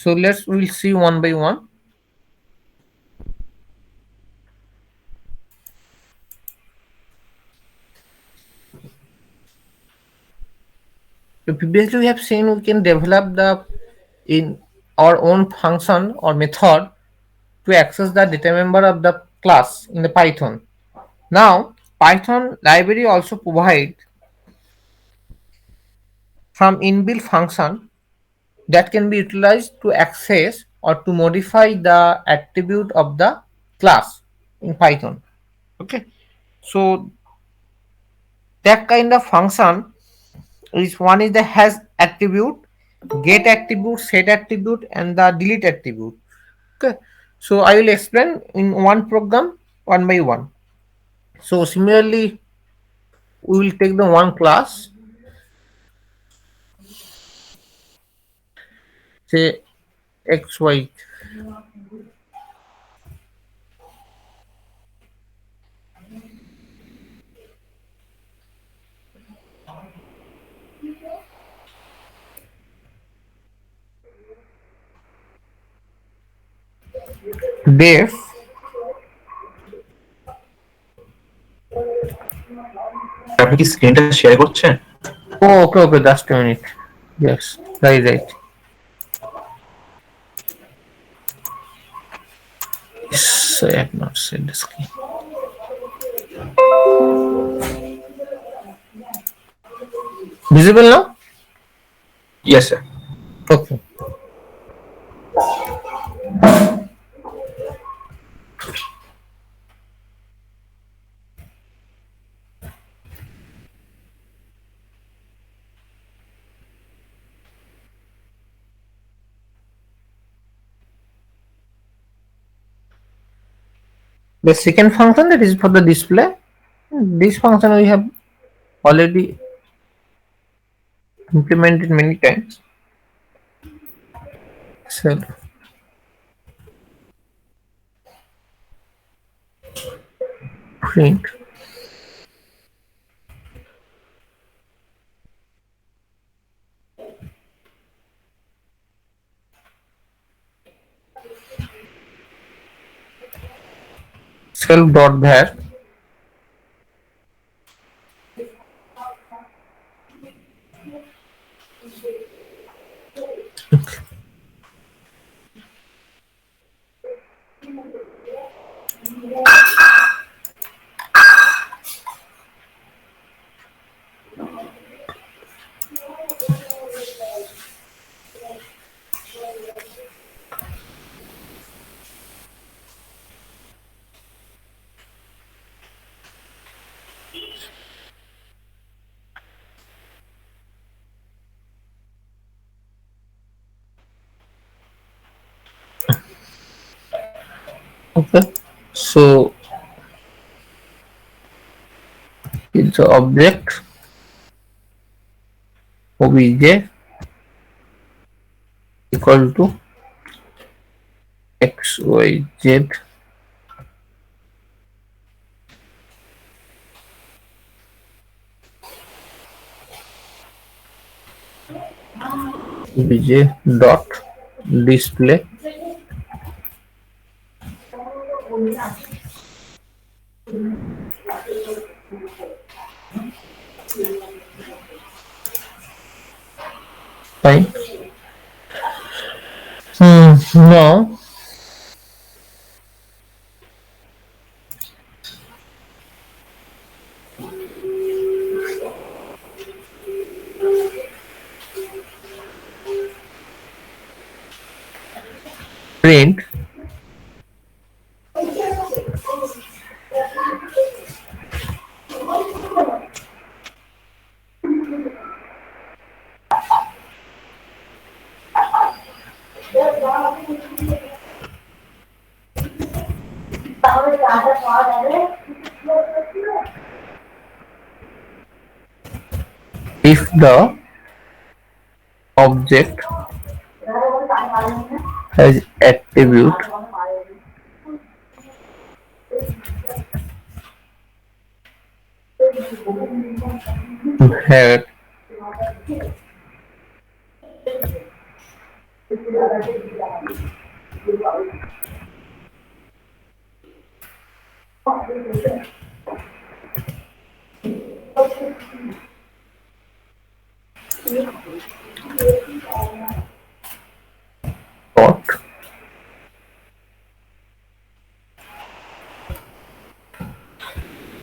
So we'll see one by one. So previously we have seen we can develop the in our own function or method to access the data member of the class in the Python. Now Python library also provide some inbuilt function that can be utilized to access or to modify the attribute of the class in Python. Okay, so that kind of function is one is the has attribute, get attribute, set attribute, and the delete attribute. Okay, so I will explain in one program one by one. So similarly, we will take the one class, say xy. Def. আপনি কি স্ক্রিনটা share করছেন? Oh, okay, okay, just a minute. Yes, right, right. So I have not said the screen. Visible now? Yes sir. Okay. The second function that is for the display. This function we have already implemented many times. So print self dot var okay. So it's the object obj equal to xyz obj dot display fine. Now print if the object has attribute had dot.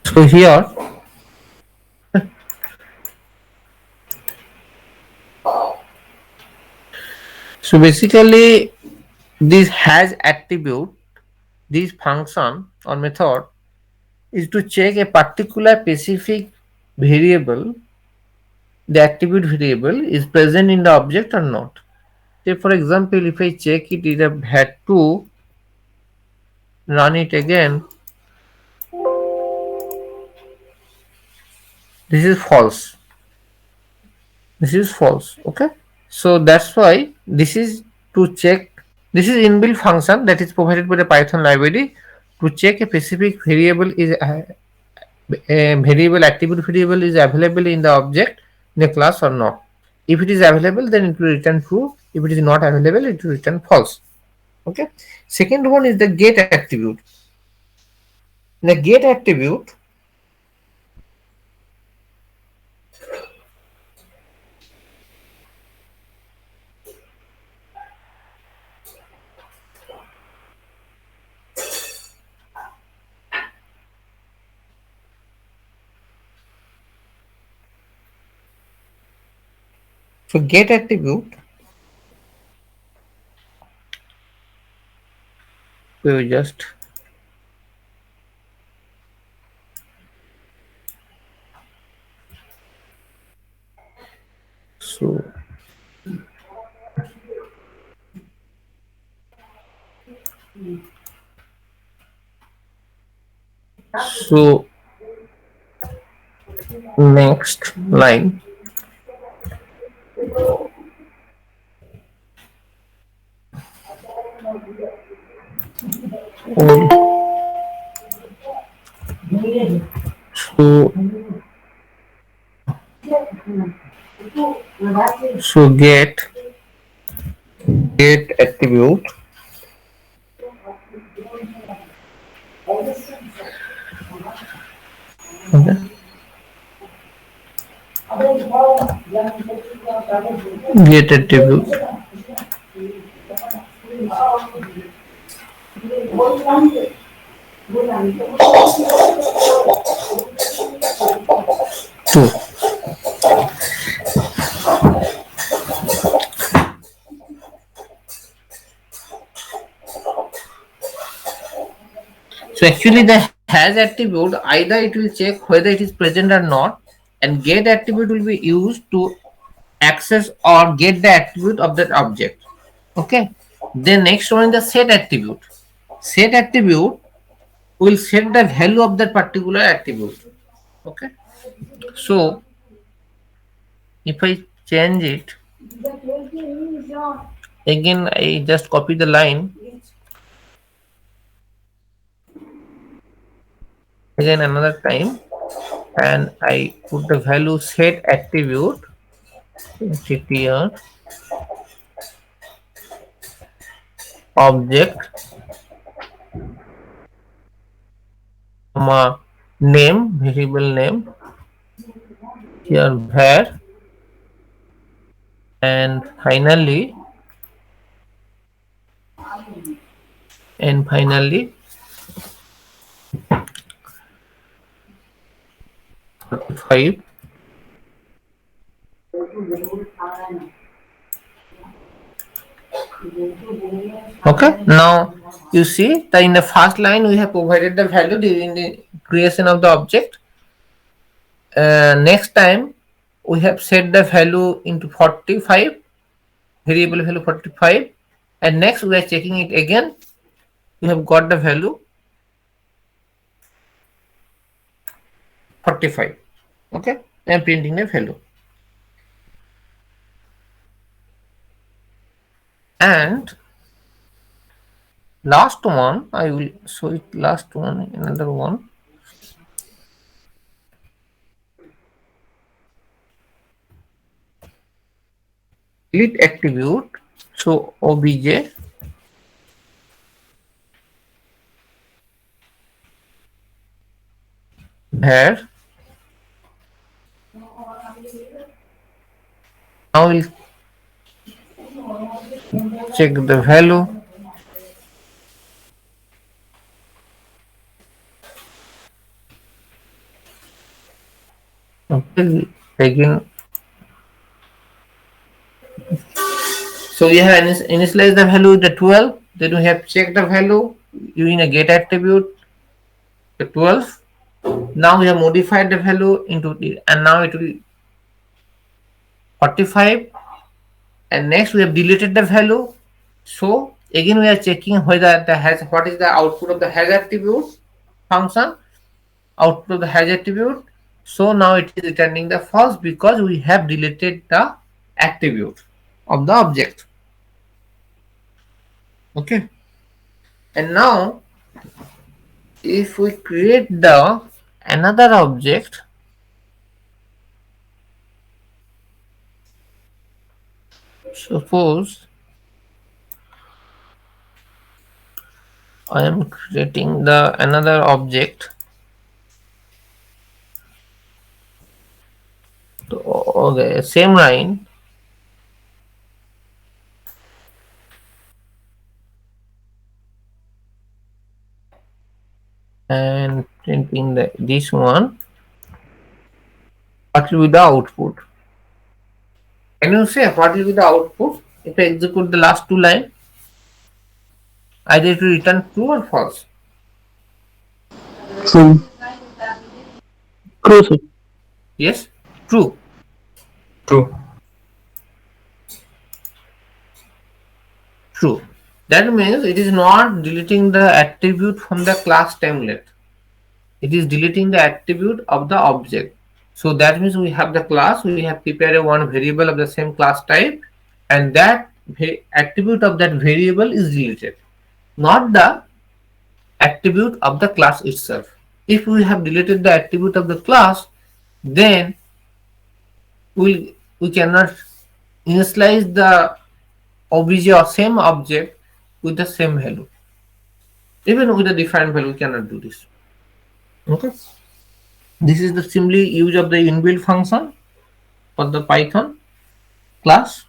So here, so basically this has attribute, this function or method is to check a particular specific variable, the attribute variable is present in the object or not. Say for example, if I check it, it have had to run it again, this is false. This is false. Okay. So that's why this is to check. This is inbuilt function that is provided by the Python library to check a specific variable is a variable attribute variable is available in the object in a class or not. If it is available, then it will return true. If it is not available, it will return false. Okay. Second one is the get attribute. The get attribute, so get attribute, we will just so so next line. So so get attribute. Okay. Get attribute. Two. So actually the has attribute, either it will check whether it is present or not, and get attribute will be used to access or get the attribute of that object. Okay. Then next one is the set attribute. Set attribute will set the value of that particular attribute. Okay. So if I change it, again I just copy the line, again another time, and I put the value set attribute ctr object comma name, variable name, here var, and finally 45. Okay. Now you see that in the first line we have provided the value during the creation of the object. Next time we have set the value into 45, variable value 45, and next we are checking it again. We have got the value 45. Okay. I am printing the value. And last one, I will show it last one, another one. Delete attribute, so obj var. Now we'll check the value. Okay, again. So we have initialized the value with the 12. Then we have checked the value using a get attribute, the 12. Now we have modified the value into the, and now it will be 45. And next we have deleted the value. So again we are checking whether the has what is the output of the has attribute function, output of the has attribute. So now it is returning the false because we have deleted the attribute of the object. Okay. And now if we create the another object, suppose I am creating the another object. So, okay, same line, and printing this one. What will be the output? Can you say what will be the output if I execute the last two lines? Either it will return true or false. True. True, sir. Yes, true. True. True. That means it is not deleting the attribute from the class template. It is deleting the attribute of the object. So that means we have the class, we have prepared a one variable of the same class type, and that attribute of that variable is deleted, not the attribute of the class itself. If we have deleted the attribute of the class, then we cannot initialize the obj or same object with the same value. Even with a defined value, we cannot do this. Okay. This is the simply use of the inbuilt function for the Python class.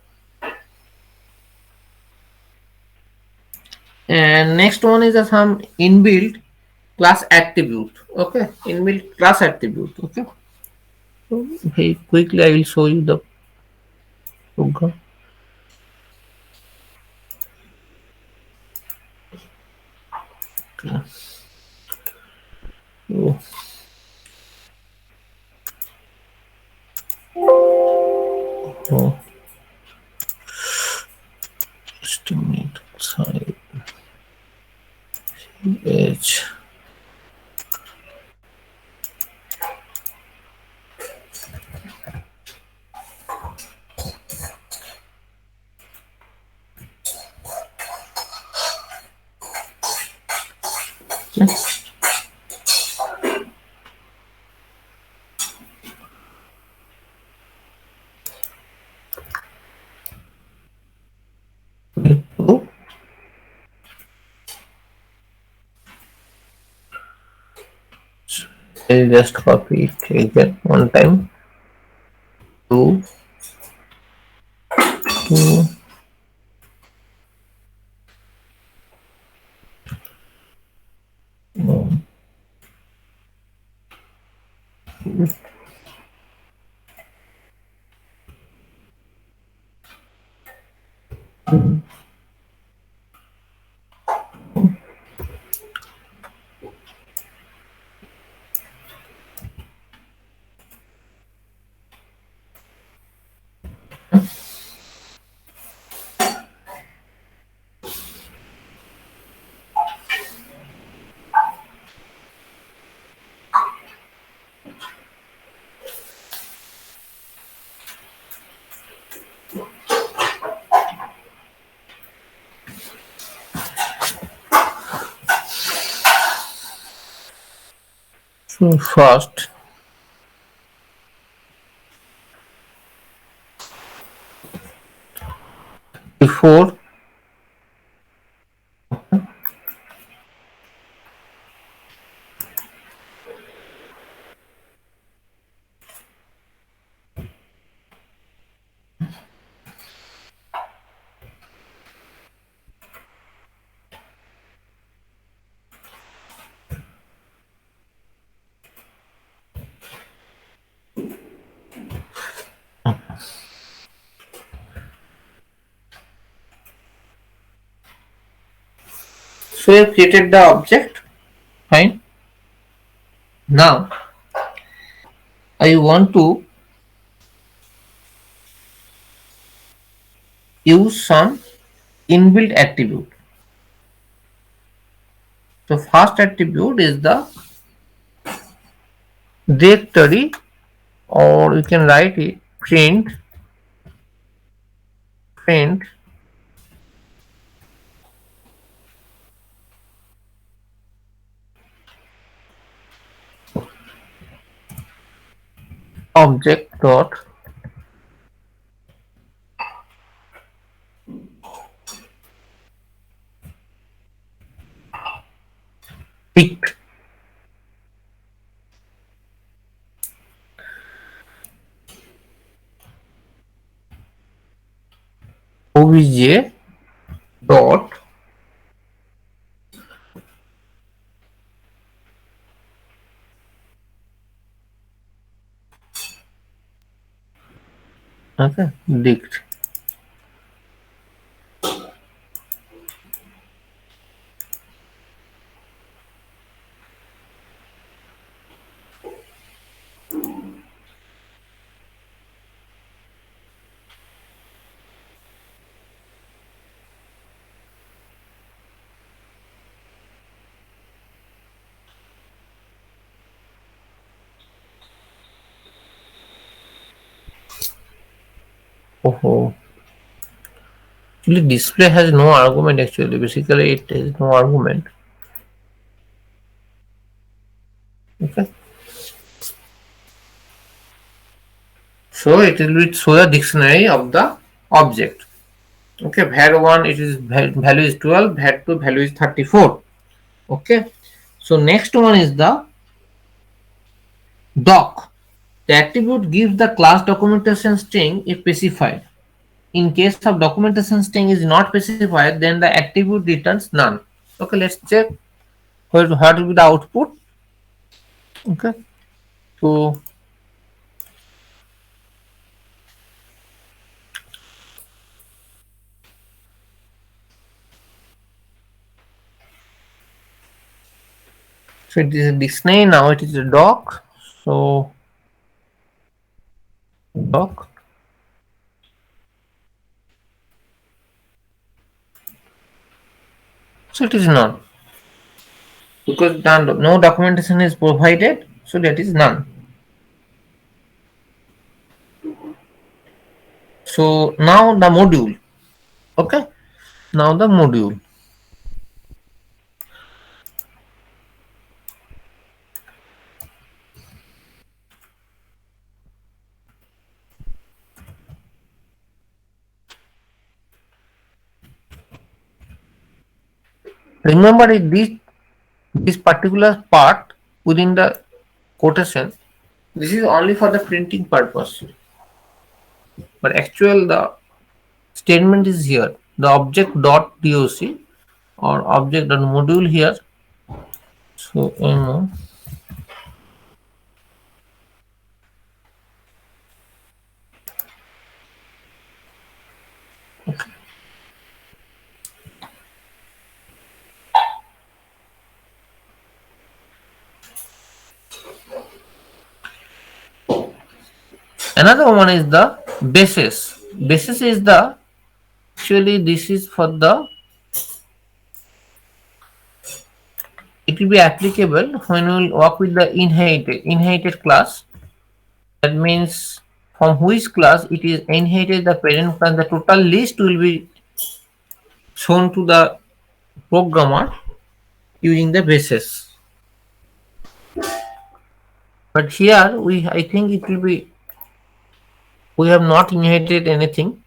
And next one is some inbuilt class attribute. Okay, inbuilt class attribute. Okay. So very quickly I will show you the program. Okay. So, oh, estimate size edge. So, I'll just copy it again one time. Two, two, one. So first, before So we have created the object. Fine. Now I want to use some inbuilt attribute. So first attribute is the directory, or you can write it print object dot pick. Obj dot okay dict. Oh, actually display has no argument. Actually, basically it has no argument. Okay, so it will be show the dictionary of the object. Okay, var1 it is value is 12, var2 value is 34. Okay, so next one is the doc. The attribute gives the class documentation string if specified. In case of documentation string is not specified, then the attribute returns none. Okay, let's check what will be the output. Okay, so it is a dictionary, now it is a doc. So doc, so it is none because no documentation is provided, so that is none. So now the module. Okay, now the module. Remember this particular part within the quotation, this is only for the printing purpose, but actual the statement is here, the object dot doc or object dot module here. So another one is the basis. Basis is the actually this is for the, it will be applicable when we will work with the inherited class. That means from which class it is inherited the parent class, the total list will be shown to the programmer using the basis. But here we, I think it will be, we have not inherited anything.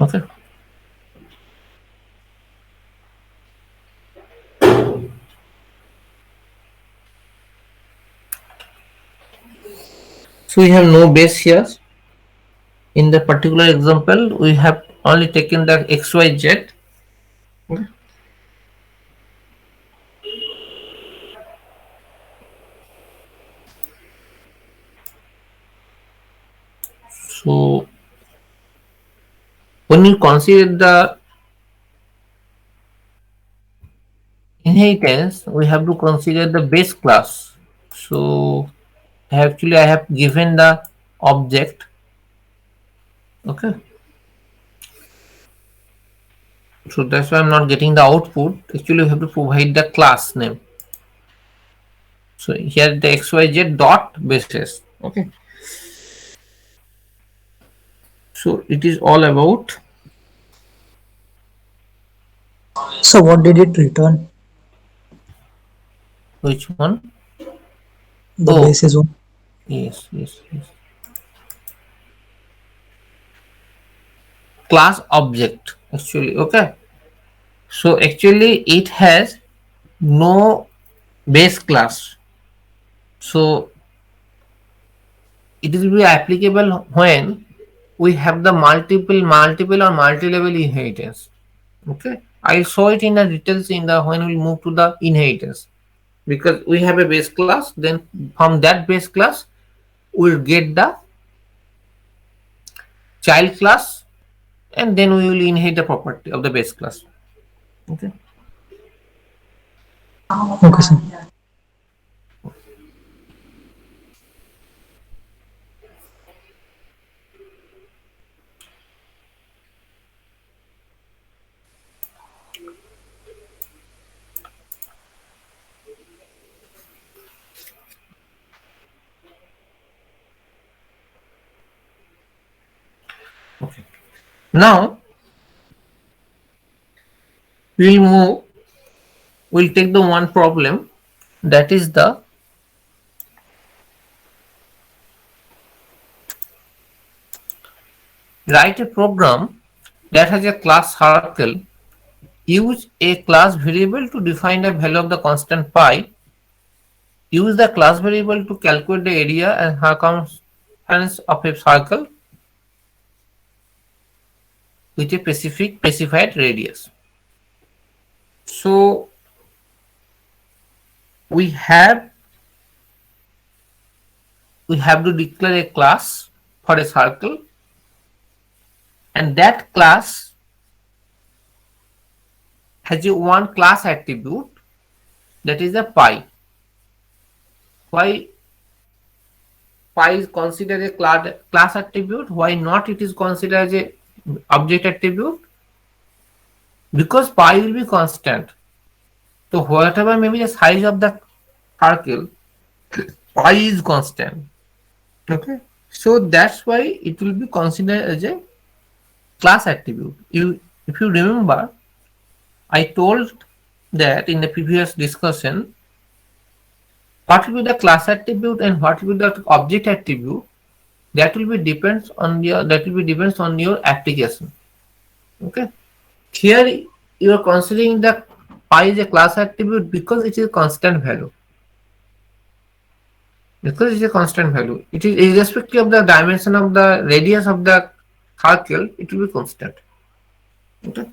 Okay. So we have no base here. In the particular example, we have only taken the xyz. Okay. So when you consider the inheritance, we have to consider the base class. So actually I have given the object. Okay. So that's why I'm not getting the output. Actually we have to provide the class name. So here the xyz dot basis. Okay. So it is all about So what did it return? which one? The Oh, basis one. yes, yes, yes. Class object actually. Okay. So actually it has no base class. So it will be applicable when we have the multiple or multi-level inheritance. Okay. I saw it in the details in the when we move to the inheritance. Because we have a base class, then from that base class we'll get the child class, and then we will inherit the property of the base class. Okay. Okay, sir. Okay. Now we'll move. We'll take the one problem, that is the write a program that has a class circle. Use a class variable to define the value of the constant pi. Use the class variable to calculate the area and circumference of a circle with a specified radius. So we have to declare a class for a circle, and that class has a one class attribute, that is a pi. Why pi is considered a class attribute? Why not it is considered as a object attribute? Because pi will be constant. So whatever may be the size of the circle, pi is constant. Okay. So that's why it will be considered as a class attribute. If you remember, I told that in the previous discussion, what will be the class attribute and what will be the object attribute, that will be depends on your application. Okay. Here you are considering the pi is a class attribute because it is a constant value. Because it is a constant value, it is irrespective of the dimension of the radius of the circle, it will be constant. Okay.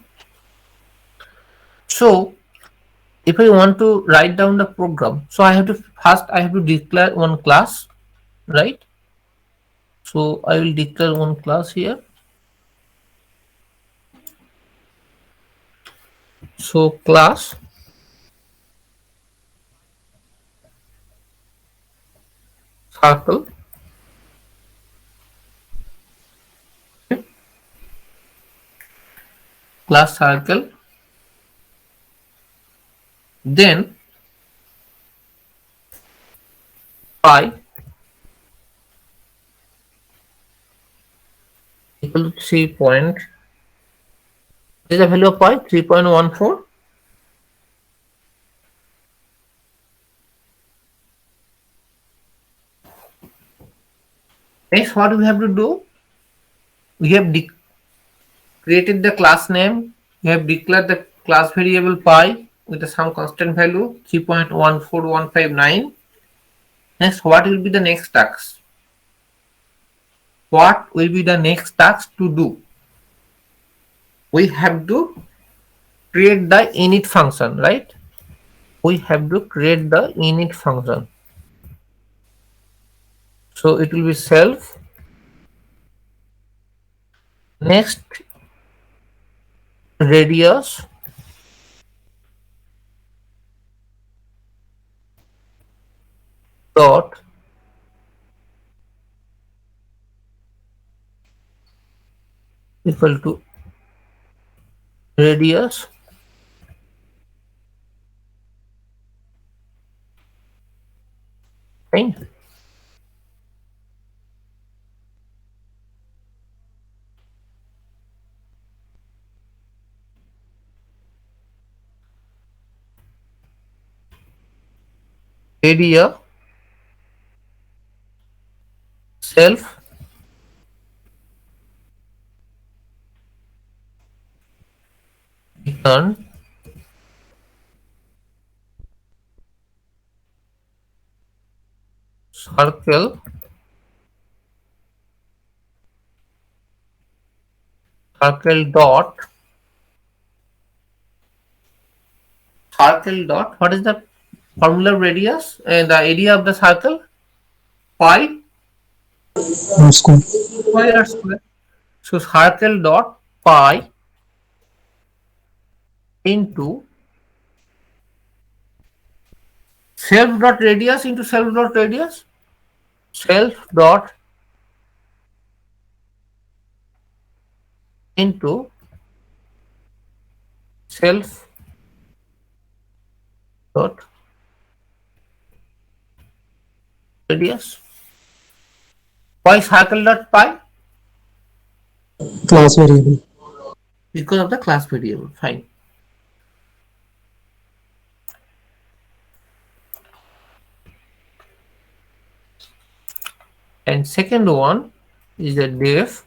So if I want to write down the program, so I have to declare one class, right? So I will declare one class here. So class circle. Okay. Class circle. Then pi equal to 3 point. What is the value of pi? 3.14. Next, what we have to do? We have created the class name. You have declared the class variable pi with some constant value 3.14159. Next, what will be the next task? What will be the next task to do? We have to create the init function, right? We have to create the init function. So it will be self. Next, radius dot equal to radius fine. Area self return circle circle dot what is the formula radius and the area of the circle? Pi Square. r square. So circle dot pi into self dot radius into self dot radius. Self dot into self dot radius. Why circle dot pi? Class variable. Because of the class variable. Fine. And second one is the def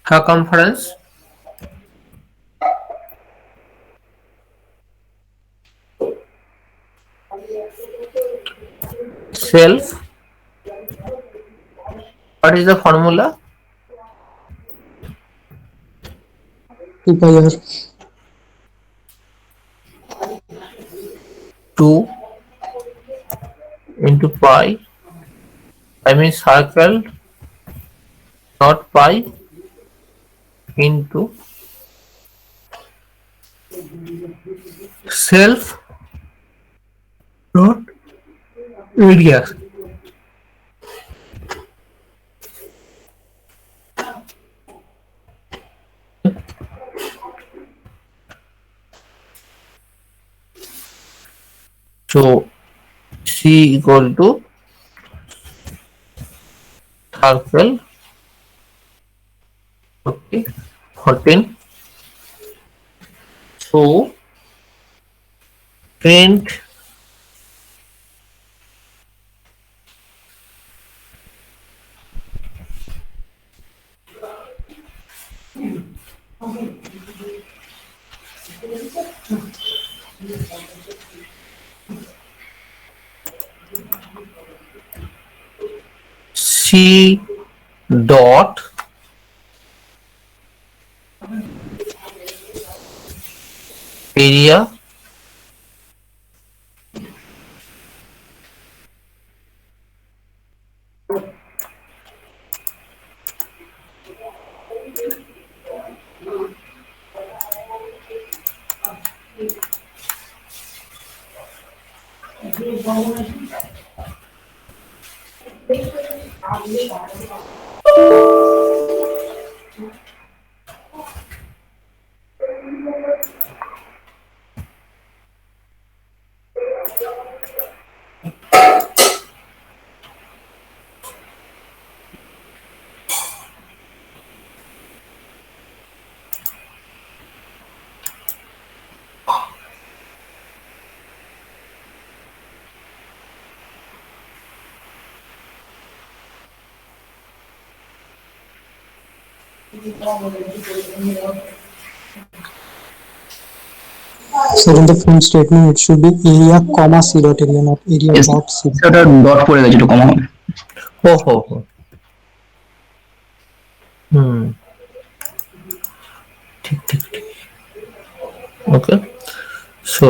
circumference self. What is the formula? 2 pi r. 2 into pi. I mean circle dot pi into self dot radius. So C equal to circle, okay, 14. So print C dot area So in the print statement, it should be area comma c dot area, not area Yes, dot c. সেটা dot পড়ে গেছে, একটু কমা হবে। ho. ঠিক ঠিক ঠিক। Okay. So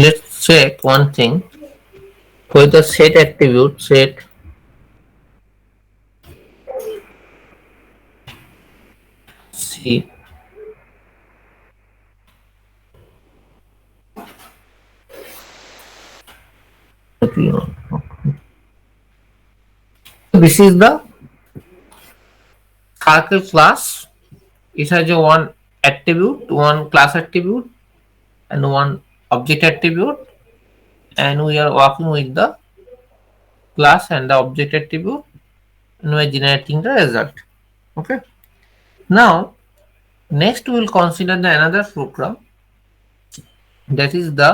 let's check one thing. For the set attribute, set C this is the circle class. It has a one attribute, one class attribute, and one object attribute, and we are working with the class and the object attribute, and we are generating the result. Okay. Now, next we will consider the another program, that is the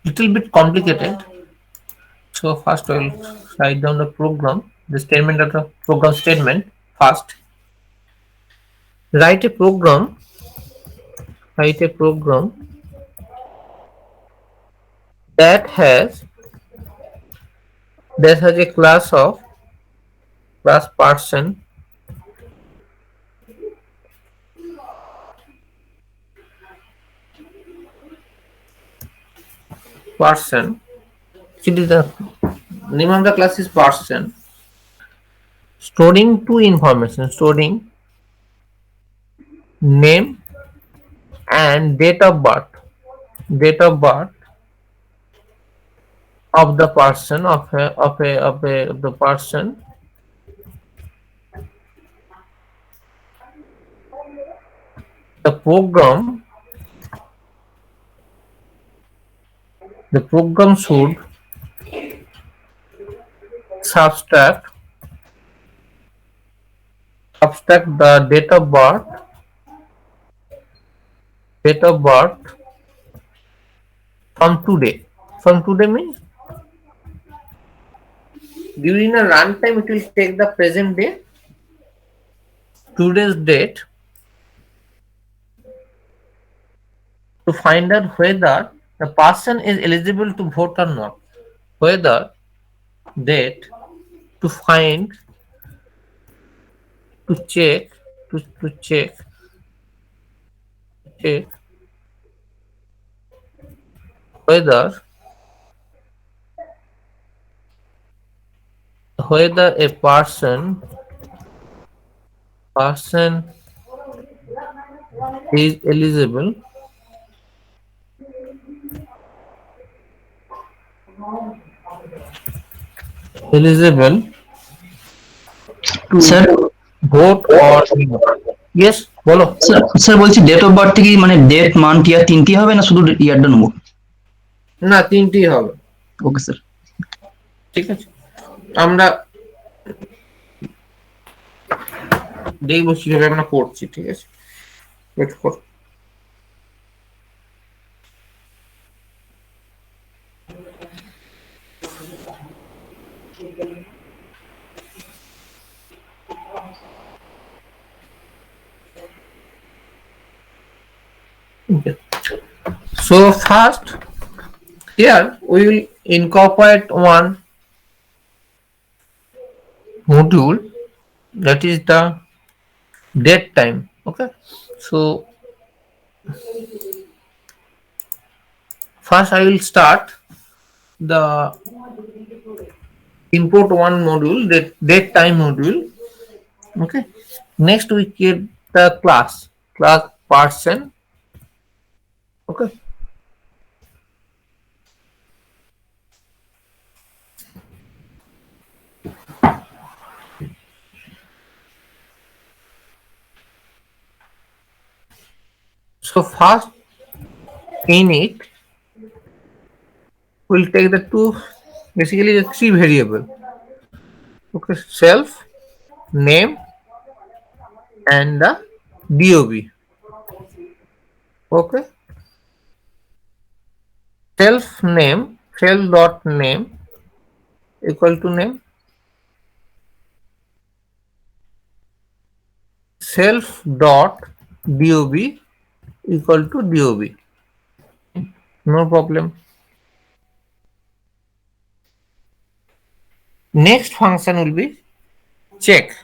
little bit complicated. So first I will write down the program, the statement of the program statement first. Write a program that has a class of class person, actually the name of the class is person, storing two information, storing name and date of birth of the person, of the person. The program should subtract the date of birth from today. From today means during a runtime it will take the present day, today's date, to find out whether the person is eligible to vote or not. Whether date to find to check to check whether a person is eligible sir vote or not. Yes, বলো। Sir sir বলছি date of birth থেকে মানে date month ইয়ার তিনটি হবে না শুধু ইয়ারটা নেবো? না, তিনটেই হবে। ওকে স্যার, ঠিক আছে, আমরা দেখবো কিভাবে আমরা করছি। ঠিক আছে, ওয়েট কর। Okay. So first, here we will incorporate one module, that is the date time. Okay, so first I will start the import one module, that date time module. Okay, next we the class person. Okay. So first in it we'll take the two, basically the three variable. Okay, self, name, and the DOB. Okay, self dot name equal to name, self dot DOB equal to DOB. No problem. Next function will be check.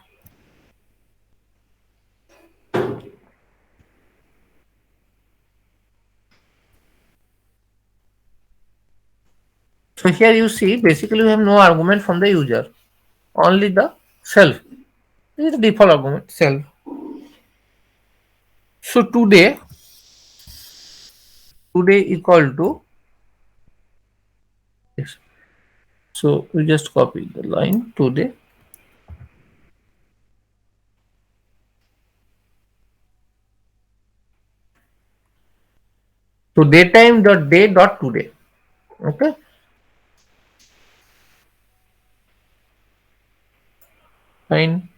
So here you see basically we have no argument from the user, only the self. This is the default argument self. So today equal to yes. So we just copy the line today. So daytime dot day dot today. Okay. Fine.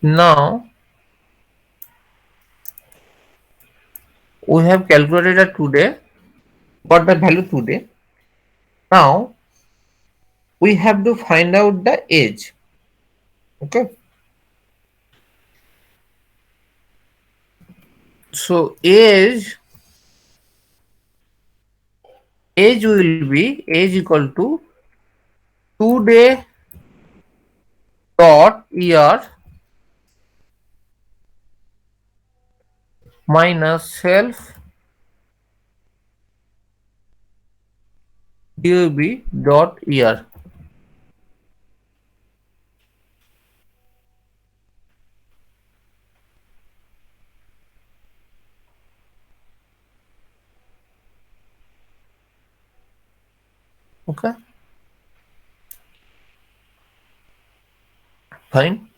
Now we have calculated a today, got the value today. Now we have to find out the age. Okay. So age will be age equal to today dot year minus self dob dot year. Okay. Fine.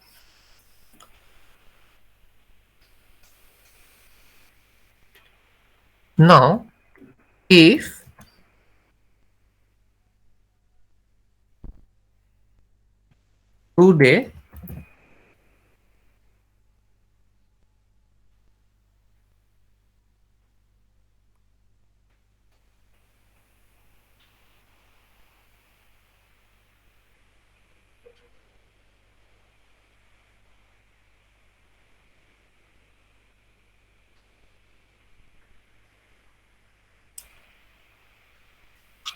Now if today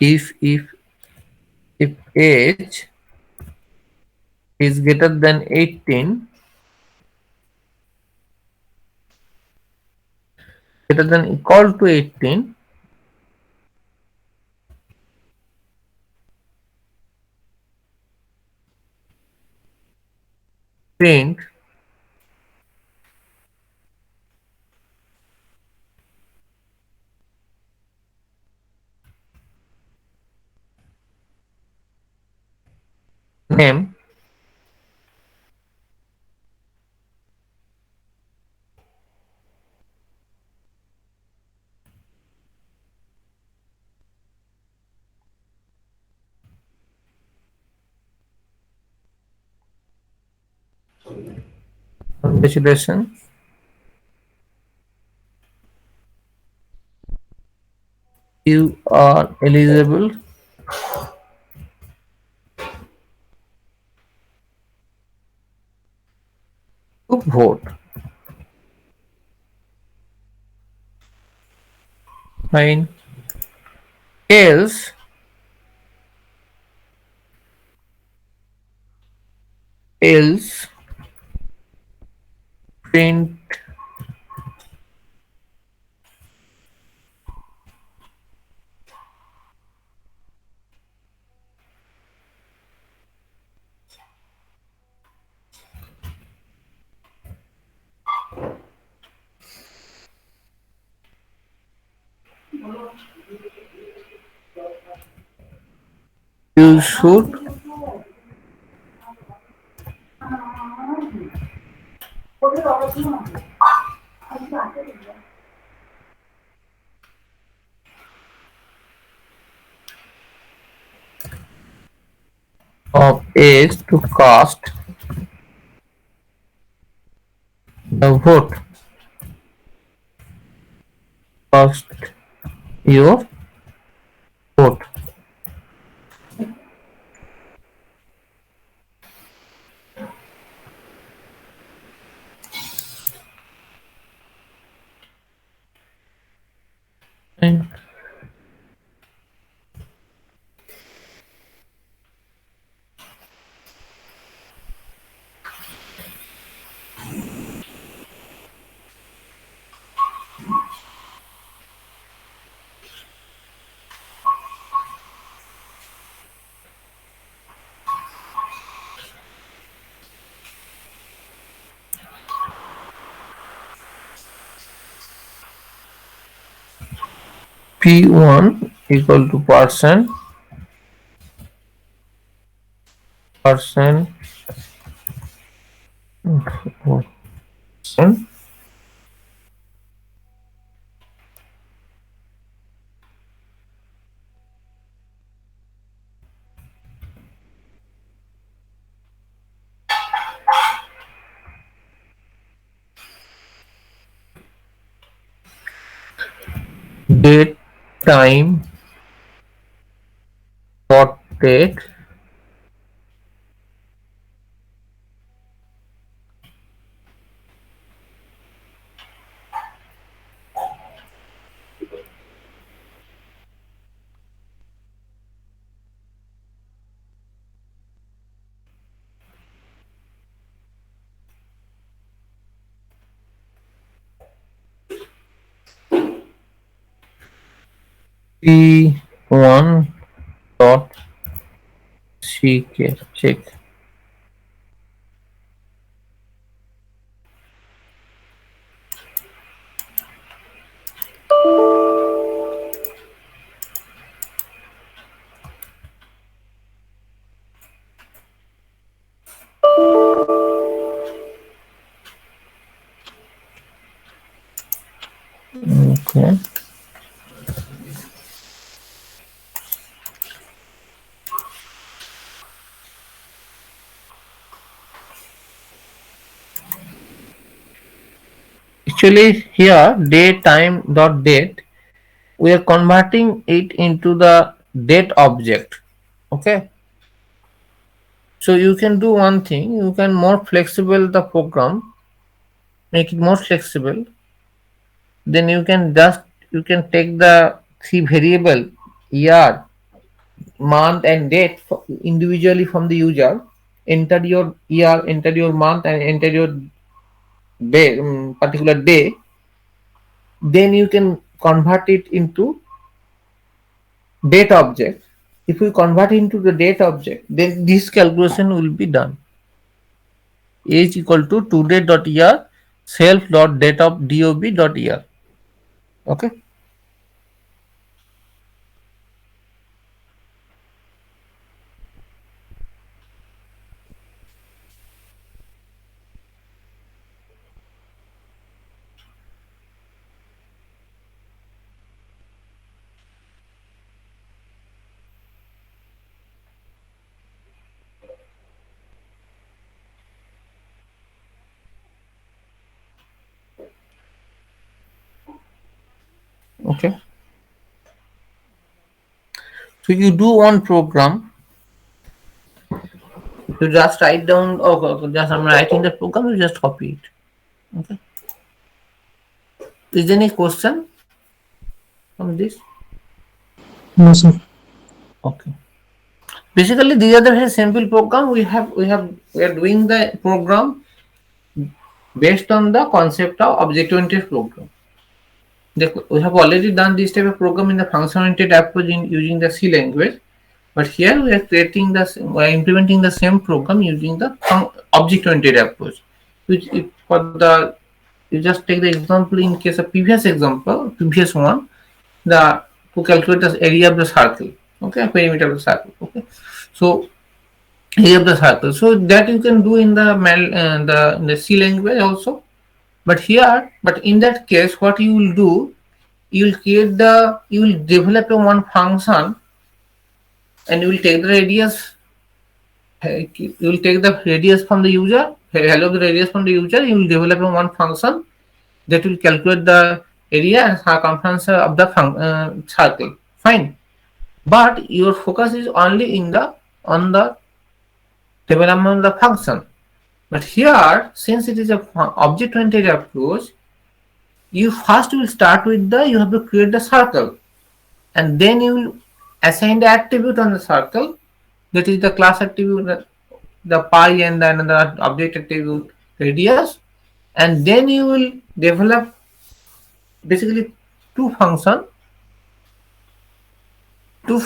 if age is greater than 18, greater than equal to 18, print name congratulations, you are eligible to vote. Fine. Else print You should of age to cast the vote. Cast your vote. And P1 equal to percent date, time, dot date, P1 dot check. Okay. Actually, here day, time, dot date, we are converting it into the date object. Okay. So you can do one thing. You can more flexible the program, make it more flexible. Then you can take the three variable year, month, and date individually from the user. Enter your year, enter your month, and enter your day, particular day. Then you can convert it into date object. If we convert into the date object, then this calculation will be done. Age equal to today dot year self dot date of dob dot year. Okay. Okay. So you do one program. You just write down. Okay, just I'm writing the program. You just copy it. Okay. Is there any question on this? No, sir. Okay. Basically, these are the very simple program. We are doing the program based on the concept of object-oriented program. We have already done this type of program in the function-oriented approach using the C language, but here we are implementing the same program using the object-oriented approach. Which you just take the example in case of previous one. the to calculate the area of the circle. Okay, perimeter of the circle. Okay, so area of the circle. So that you can do in the in the C language also. But here, but in that case, what you will do, you will develop a one function, and you will take the radius. You will take the radius from the user, value of the radius from the user. You will develop a one function that will calculate the area and circumference of the circle. Fine, but your focus is only in the on the development of the function. But here, since it is a object-oriented approach, you first will start with you have to create the circle, and then you will assign the attribute on the circle, that is the class attribute, the pi, and then the object attribute radius, and then you will develop basically two function to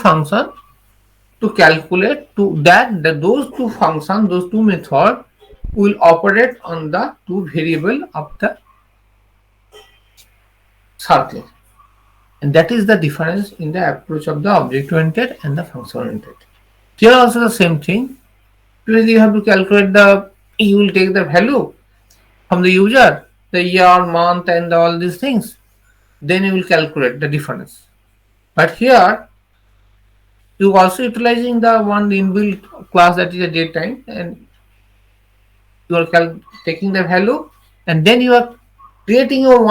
calculate to that those two functions, those two methods will operate on the two variable of the circle. And that is the difference in the approach of the object-oriented and the function-oriented. Here also the same thing. Because you have to calculate you will take the value from the user, the year, month, and all these things. Then you will calculate the difference. But here, you also utilizing the one inbuilt class, that is a date time, and you are taking the value, and then you are creating your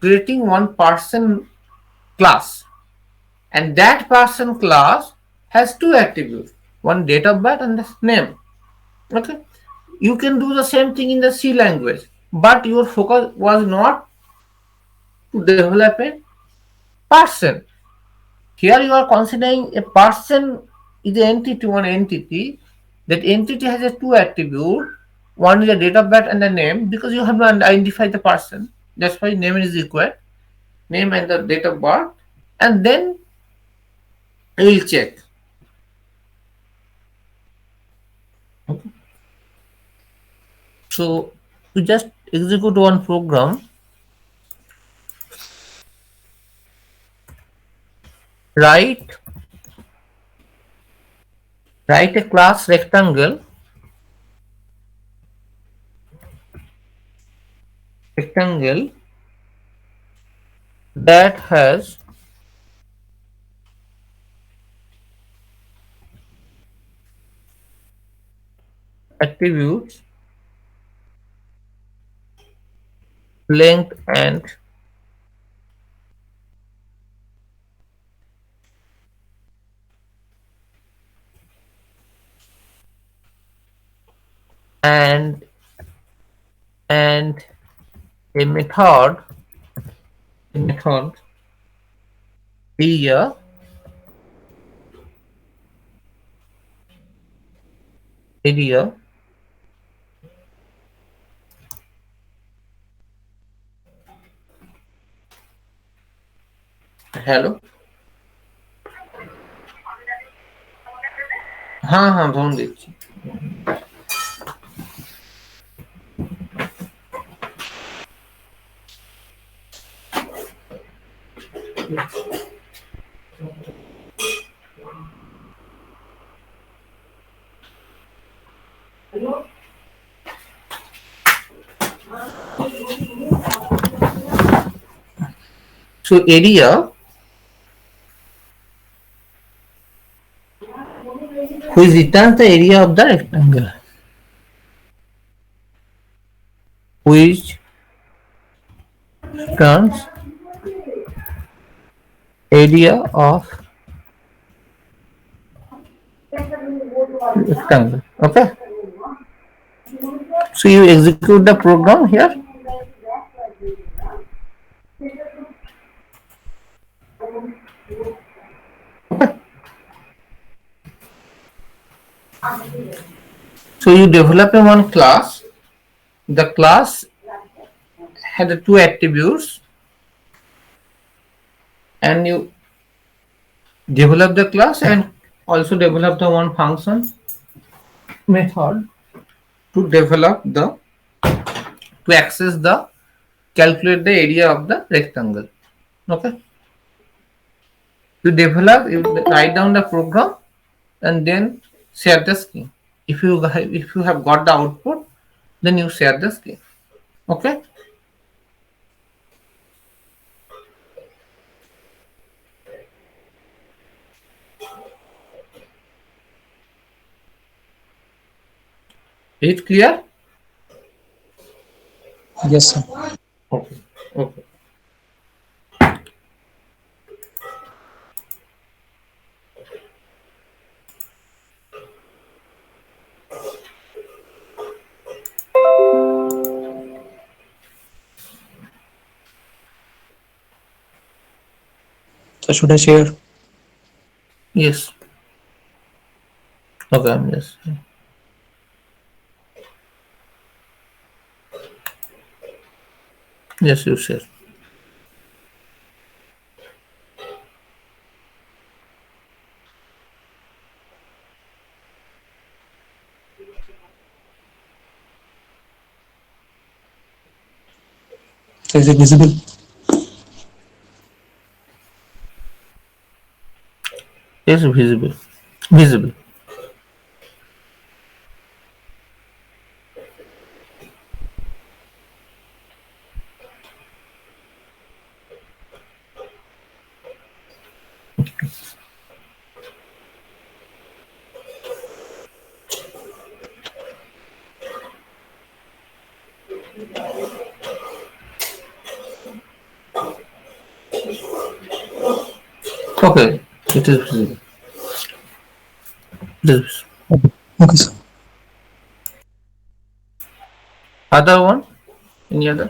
creating one person class, and that person class has two attributes, one date of birth and the name. Okay, you can do the same thing in the C language, but your focus was not to develop a person. Here you are considering a person is an entity, one entity. That entity has a two attribute. One is the date of birth and the name, because you have to identify the person. That's why name is required. Name and the date of birth, and then you will check. Okay. So you just execute one program. Write a class rectangle that has attributes length and a method area hello हाँ हाँ ধরুন দেখছি So area which returns the area of the rectangle, which returns area of rectangle. Okay, so you execute the program here. So you develop a one class. The class had the two attributes, and you develop the class and also develop the one function method to develop to access the calculate the area of the rectangle. Okay, To develop, you write down the program and then share the screen. If you have got the output, then you share the screen. Okay. Is it clear? Yes, sir. Okay. Okay. So should I share? Yes. Okay. I'm just. Yes, you share. So is it visible? Yes, visible. Visible. Okay. It is visible. It is. Okay, sir. Other one? Any other?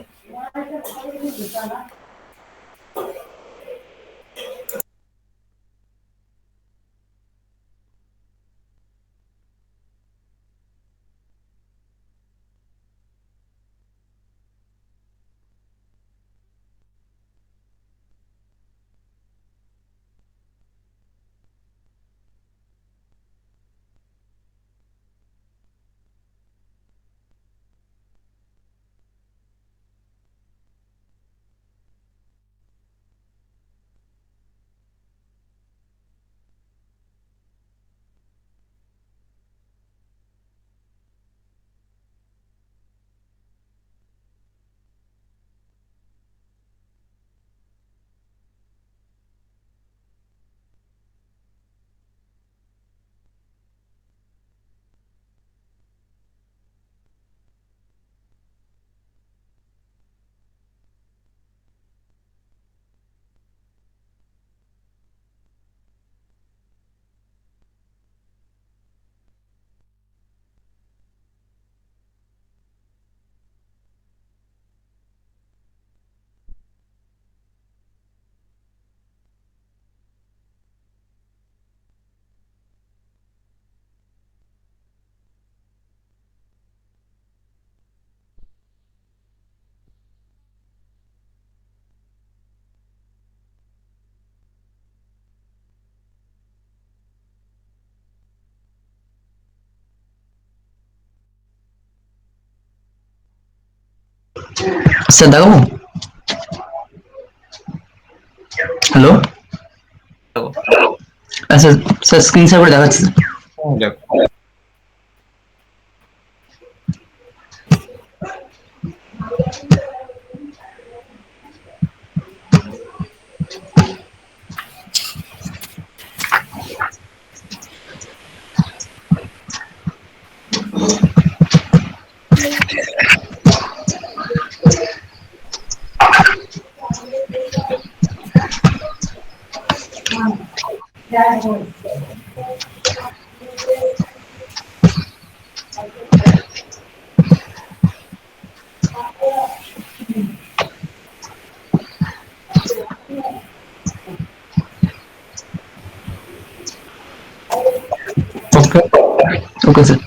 Sir দেখাবো? Hello, দেখো। আচ্ছা sir screen share করে দেখাচ্ছি। দেখো। Okay. Okay sir.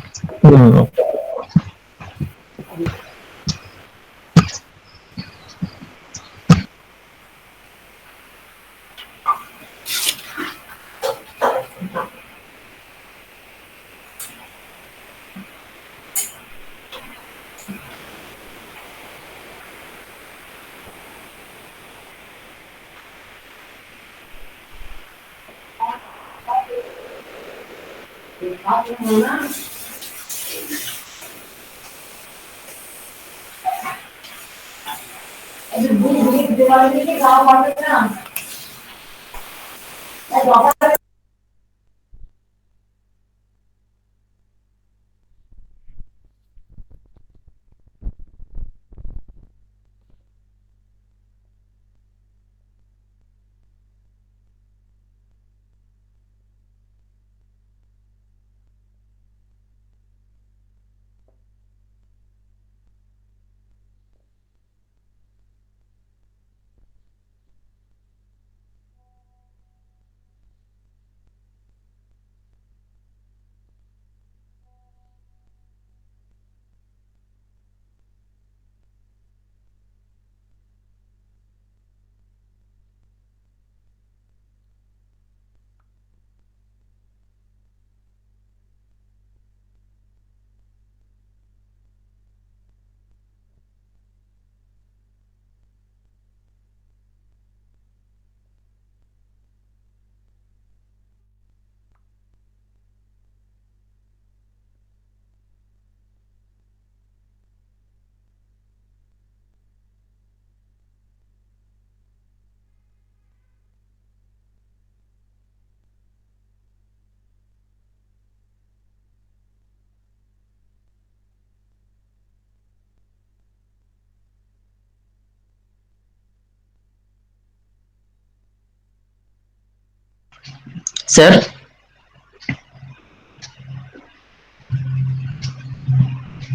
Sir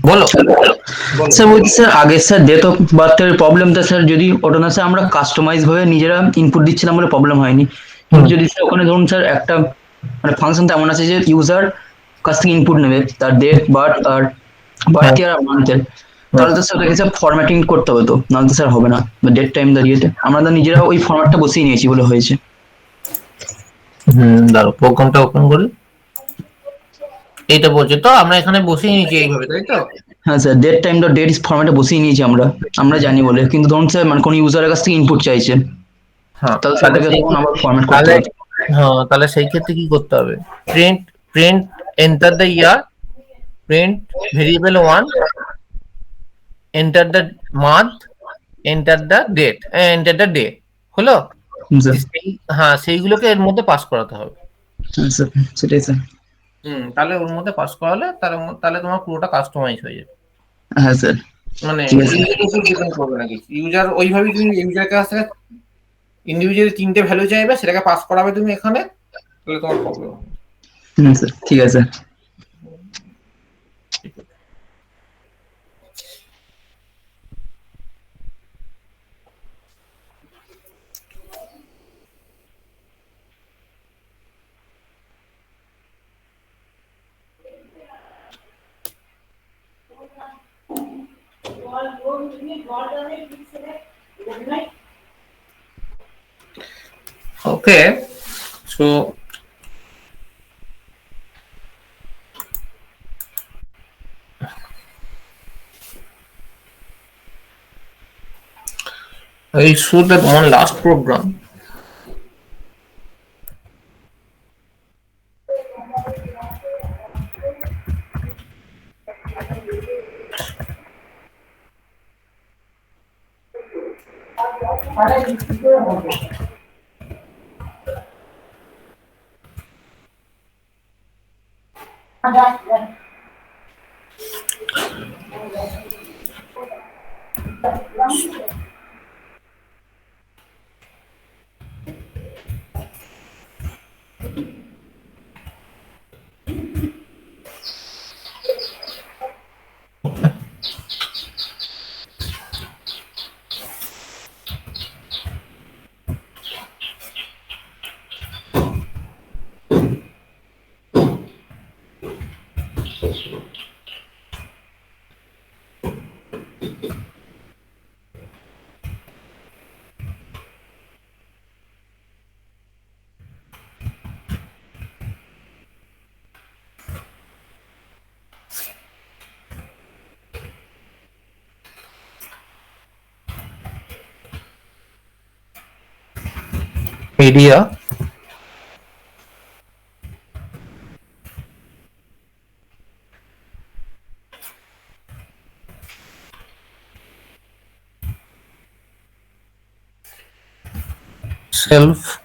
বলো বলো। Sir বলছি sir আগে স্যার ডেট অফ বার্থের প্রবলেমটা স্যার যদি ওটা না স্যার আমরা কাস্টমাইজ ভাবে নিজেরা ইনপুট দিচ্ছিলাম বলে প্রবলেম হয়নি, কিন্তু হুম। যদি স্যার ওখানে ধরুন স্যার একটা মানে ফাংশন তেমন আছে যে ইউজার কাছ থেকে ইনপুট নেবে তার ডেট বার্থ আর বার্থ হ্যাঁ ইয়ার আর মান্থের, হ্যাঁ। তাহলে তো স্যার ওটাকে স্যার ফরম্যাটিং করতে হবে, তো নাহলে তো স্যার হবে না ডেট টাইম দাঁড়িয়েতে আমরা তো নিজেরা ওই ফরম্যাটটা বসিয়ে নিয়েছি বলে হয়েছে। দাঁড়ো প্রোগ্রামটা ওপেন করি। এইটা বলছে তো আমরা এখানে বসিয়ে নিয়েছি এইভাবে, তাই তো? হ্যাঁ sir date time dot date ফরম্যাটে বসিয়ে নিয়েছি আমরা জানি বলে, কিন্তু ধরুন স্যার মানে কোনো ইউজারের কাছ থেকে ইনপুট চাইছে হ্যাঁ তাহলে স্যার তাহলে ওটাকে সেই তখন আবার ফরম্যাট করতে তাহলে হবে। হ্যাঁ তাহলে সেই ক্ষেত্রে কি করতে হবে? Print print enter the year, print variable 1, enter the month, enter the date, enter the day. হলো? স্যার সেই হ্যাঁ সেইগুলোকে এর মধ্যে পাস করাতে হবে। হ্যাঁ স্যার সেটাই স্যার। তাহলে ওর মধ্যে পাস করালে তাহলে তোমার পুরোটা কাস্টমাইজ হয়ে যাবে। হ্যাঁ স্যার মানে ঠিক আছে। ইউজারের উপর ডিপেন্ড করবে না কিছু। ইউজার ওইভাবেই তুমি ইউজারের কাছ থেকে ইন্ডিভিজুয়ালি 3টে ভ্যালু চাইবে, সেটাকে পাস করাবে তুমি এখানে, তাহলে তোমার প্রবলেম হবে। হুম স্যার ঠিক আছে। Okay, so I showed that one last program. Media, self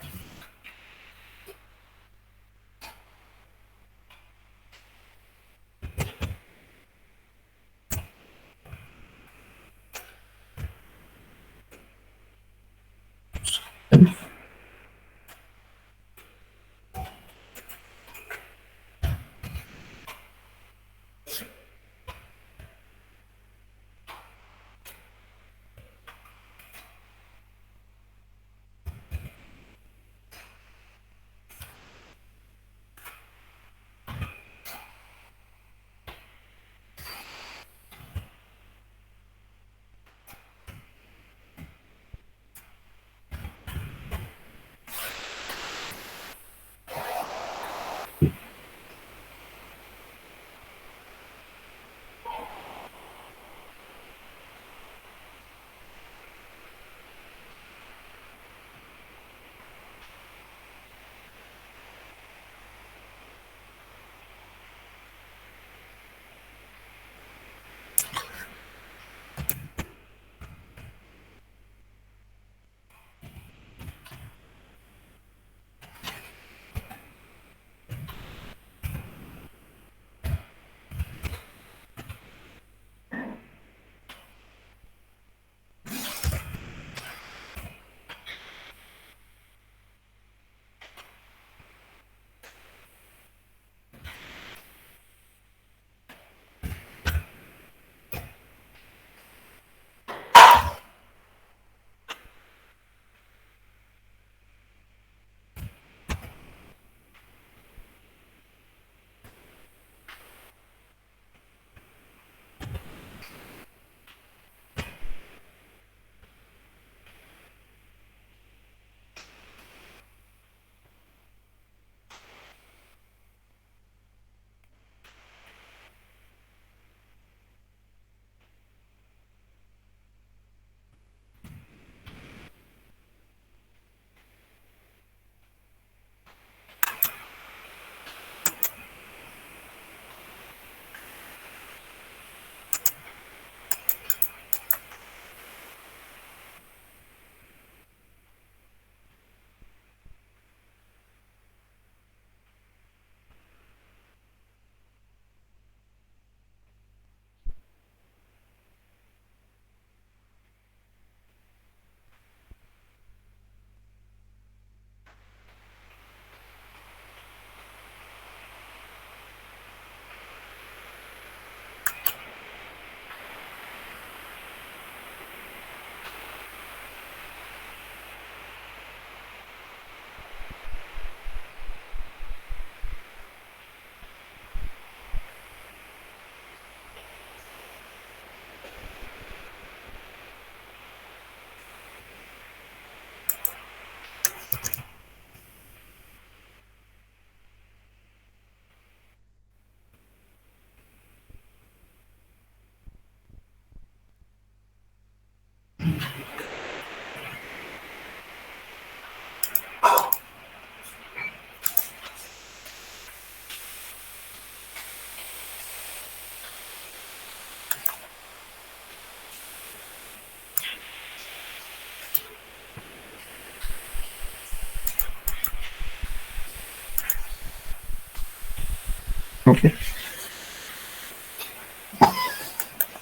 okay.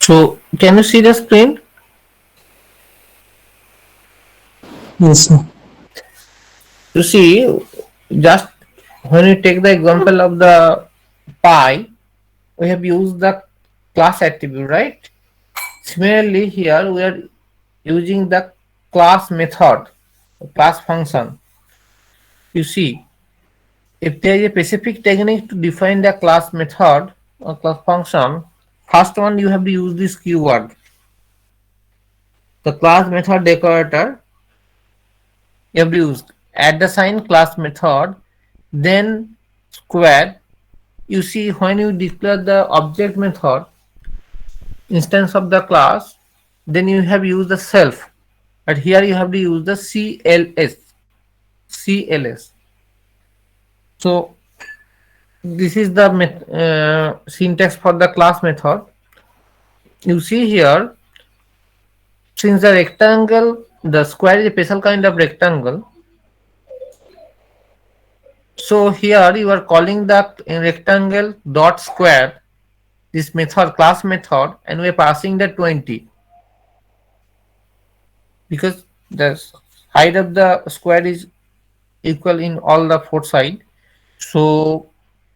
So can you see the screen? Yes, sir. You see, just when you take the example of the pi, we have used the class attribute, right? Similarly, here we are using the class method, class function. You see, if there is a specific technique to define the class method or class function, first one you have to use this keyword, the class method decorator. You have to use add the sign class method, then square. You see, when you declare the object method instance of the class, then you have used the self, but here you have to use the cls. So this is the syntax for the class method. You see here, since the rectangle, the square is a special kind of rectangle, So here you are calling the rectangle dot square, this method, class method, and we are passing the 20 because the height of the square is equal in all the four sides. So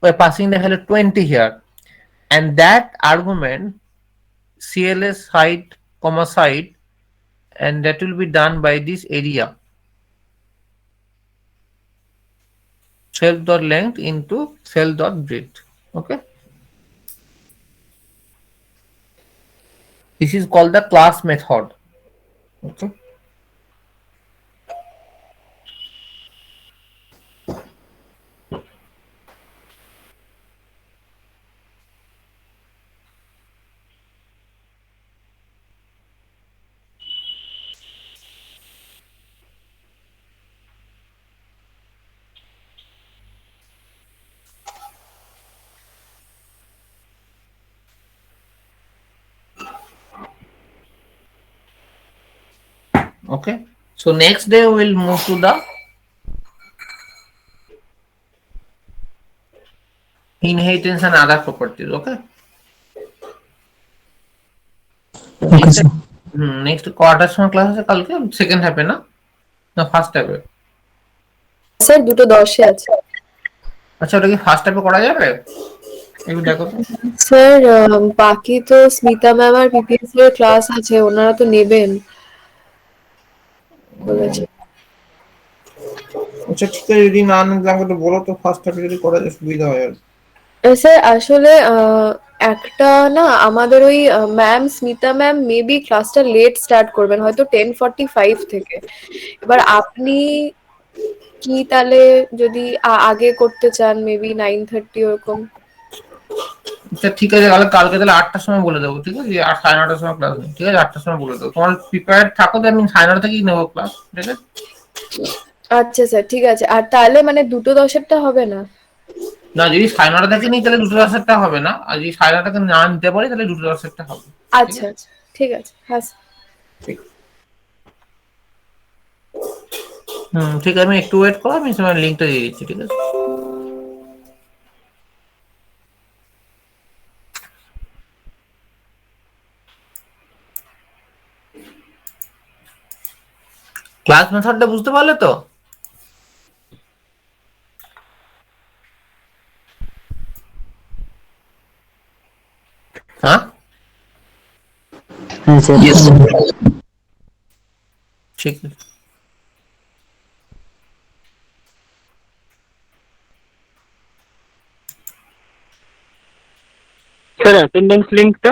we're passing the value 20 here, and that argument CLS height comma side, and that will be done by this area cell dot length into cell dot breadth. Okay, this is called the class method. Okay, okay. So next day we'll move to the inheritance and other properties. Okay, okay sir. Next quarter সময় class আছে কালকে, second হাফে না না first হাফে? Sir 2:10 আছে। আচ্ছা, ওটা কি ফার্স্ট হাফে করা যাবে? একটু দেখো তো। স্যার বাকি তো স্মিতা ম্যাম আর পিপিএস এর ক্লাস আছে, ওনারা তো নেবেন বলেছে। আচ্ছা ঠিক আছে, যদি না নেন আমাকে তো বলো তো, ফার্স্ট হাফে যদি করা যায় সুবিধা হয় আর। স্যার আসলে একটা না আমাদের ওই ম্যাম স্মিতা ম্যাম মেবি ক্লাসটা লেট স্টার্ট করবেন, হয়তো 10:45 থেকে। এবার আপনি কি তাহলে যদি আগে করতে চান মেবি 9:30 ওরকম। আচ্ছা ঠিক আছে, তাহলে কালকে তাহলে 8টার সময় বলে দেবো, ঠিক আছে? আর 9:30টার সময় ক্লাস নেই, ঠিক আছে? 8টার সময় বলে দেবো, তোমার প্রিপেয়ার থাকো, তো আমি 9:30 থেকেই নেবো ক্লাস, ঠিক আছে? আচ্ছা স্যার ঠিক আছে। আর তাহলে মানে 2:10 হবে না? না, যদি 9:30 থেকে নিই তাহলে 2:10 হবে না, আর যদি 9:30 থেকে না নিতে পারি তাহলে 2:10 হবে। আচ্ছা আচ্ছা ঠিক আছে। হ্যাঁ স্যার। ঠিক ঠিক আছে, আমি একটু ওয়েট করো, আমি তোমার লিঙ্কটা দিয়ে দিচ্ছি, ঠিক আছে? ক্লাস মেথডটা বুঝতে পারলে তো? হ্যাঁ হ্যাঁ স্যার। ঠিক আছে। স্যার অ্যাটেন্ডেন্স লিঙ্কটা?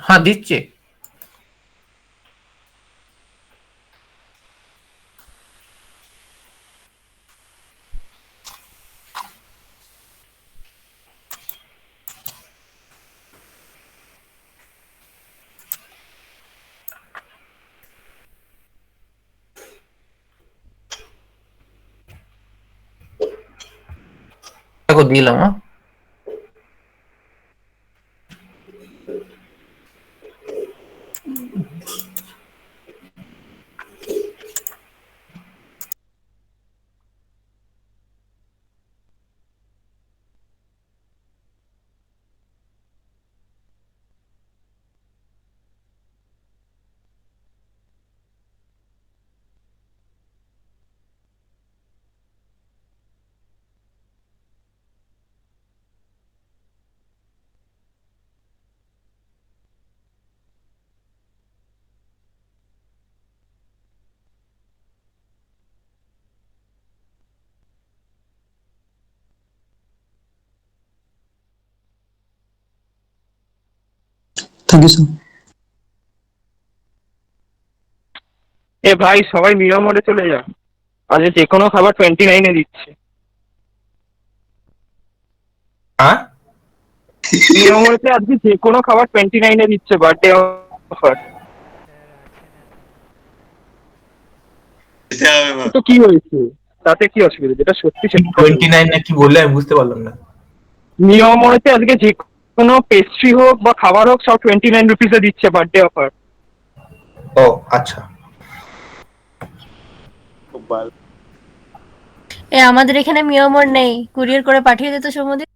হ্যাঁ দিচ্ছি। দেখো দিলাম। হ্যাঁ থ্যাংক ইউ স্যার। এ ভাই সবাই মিরর মোডে চলে যা, আজ যে কোনো খাবার 29-এ দিচ্ছে। হ্যাঁ মিরর মোডে আজকে যে কোনো খাবার 29-এ দিচ্ছে, বার্থডে অফার। তো কি হয়েছে, তাতে কি অসুবিধা? যেটা সত্যি সেটা 29 না কি বললে আমি বুঝতে পারলাম না। মিরর মোডে আজকে যে কোনো পেস্ট্রি হোক বা খাবার হোক সব 29 রুপিসে দিচ্ছে, বার্থডে অফার। ও আচ্ছা। আমাদের এখানে মিয়ামর নেই, কুরিয়ার করে পাঠিয়ে দিত সৌম্যদীপ।